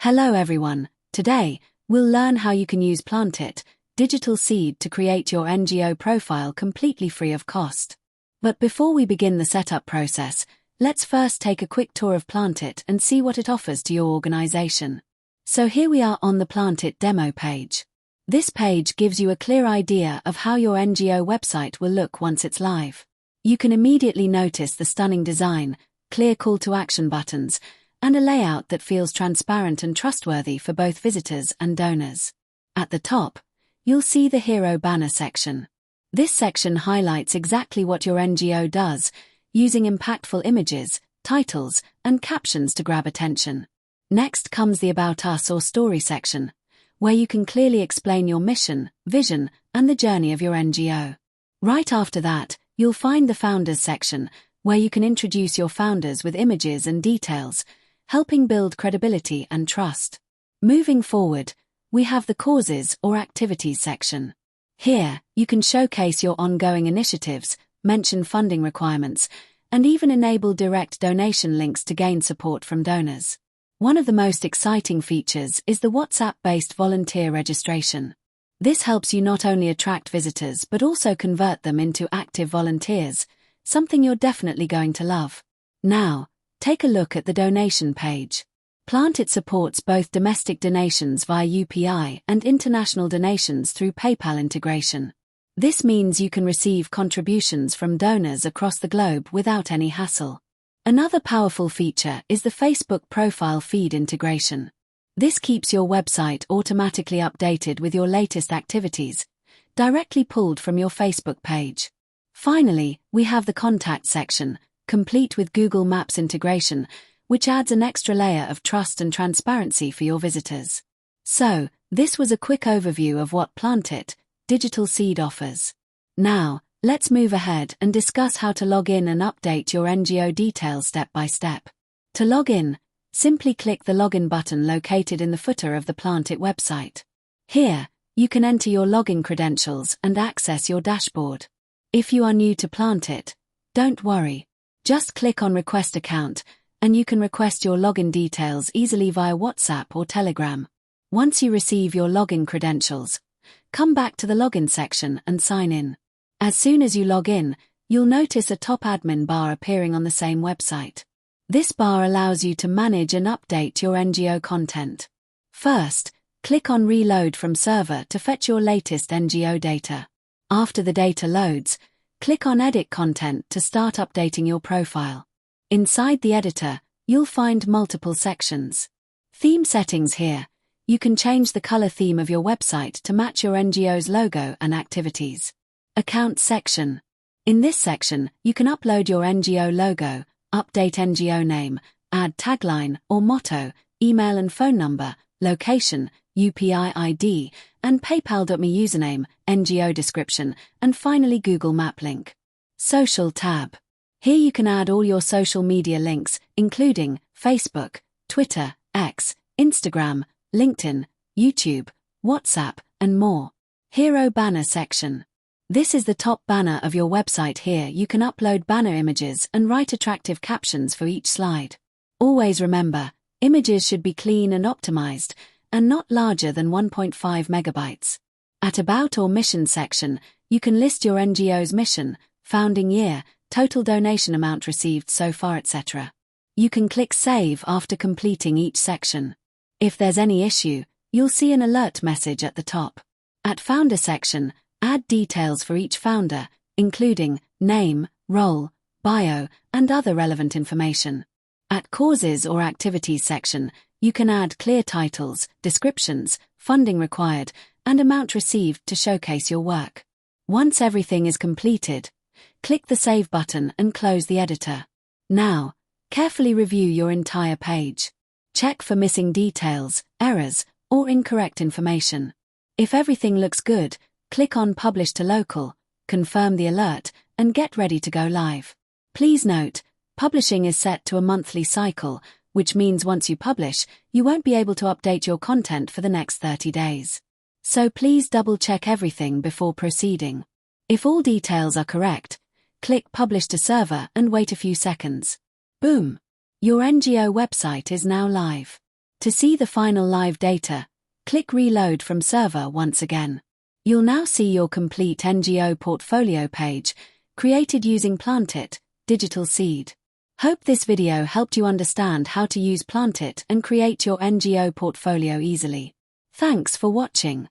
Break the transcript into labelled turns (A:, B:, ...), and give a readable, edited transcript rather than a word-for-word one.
A: Hello everyone. Today, we'll learn how you can use PlantIT, digital seed to create your NGO profile completely free of cost. But before we begin the setup process, let's first take a quick tour of PlantIT and see what it offers to your organization. So here we are on the PlantIT demo page. This page gives you a clear idea of how your NGO website will look once it's live. You can immediately notice the stunning design, clear call to action buttons, and a layout that feels transparent and trustworthy for both visitors and donors. At the top, you'll see the Hero banner section. This section highlights exactly what your NGO does, using impactful images, titles, and captions to grab attention. Next comes the About Us or Story section, where you can clearly explain your mission, vision, and the journey of your NGO. Right after that, you'll find the Founders section, where you can introduce your founders with images and details, helping build credibility and trust. Moving forward, we have the Causes or Activities section. Here, you can showcase your ongoing initiatives, mention funding requirements, and even enable direct donation links to gain support from donors. One of the most exciting features is the WhatsApp-based volunteer registration. This helps you not only attract visitors but also convert them into active volunteers, something you're definitely going to love. Now, take a look at the donation page. PlantIT supports both domestic donations via UPI and international donations through PayPal integration. This means you can receive contributions from donors across the globe without any hassle. Another powerful feature is the Facebook profile feed integration. This keeps your website automatically updated with your latest activities, directly pulled from your Facebook page. Finally, we have the Contact section, complete with Google Maps integration, which adds an extra layer of trust and transparency for your visitors. So, this was a quick overview of what PlantIT, digital seed offers. Now, let's move ahead and discuss how to log in and update your NGO details step by step. To log in, simply click the Login button located in the footer of the PlantIT website. Here, you can enter your login credentials and access your dashboard. If you are new to PlantIT, don't worry. Just click on Request Account, and you can request your login details easily via WhatsApp or Telegram. Once you receive your login credentials, come back to the Login section and sign in. As soon as you log in, you'll notice a top admin bar appearing on the same website. This bar allows you to manage and update your NGO content. First, click on Reload from Server to fetch your latest NGO data. After the data loads, click on Edit Content to start updating your profile. Inside the editor, you'll find multiple sections. Theme settings here. You can change the color theme of your website to match your NGO's logo and activities. Account section. In this section, you can upload your NGO logo, update NGO name, add tagline or motto, email and phone number, location, UPI ID, and PayPal.me username, NGO description, and finally Google Map link. Social tab. Here you can add all your social media links, including Facebook, Twitter, X, Instagram, LinkedIn, YouTube, WhatsApp, and more. Hero banner section. This is the top banner of your website. Here you can upload banner images and write attractive captions for each slide. Always remember, images should be clean and optimized, and not larger than 1.5 megabytes. At About or Mission section, you can list your NGO's mission, founding year, total donation amount received so far, etc. You can click Save after completing each section. If there's any issue, you'll see an alert message at the top. At Founder section, add details for each founder, including name, role, bio, and other relevant information. At Causes or Activities section, you can add clear titles, descriptions, funding required, and amount received to showcase your work. Once everything is completed, click the Save button and close the editor. Now, carefully review your entire page. Check for missing details, errors, or incorrect information. If everything looks good, click on Publish to Local, confirm the alert, and get ready to go live. Please note, publishing is set to a monthly cycle, which means once you publish, you won't be able to update your content for the next 30 days. So please double-check everything before proceeding. If all details are correct, click Publish to Server and wait a few seconds. Boom! Your NGO website is now live. To see the final live data, click Reload from Server once again. You'll now see your complete NGO portfolio page, created using PlantIT, Digital Seed. Hope this video helped you understand how to use PlantIT and create your NGO portfolio easily. Thanks for watching.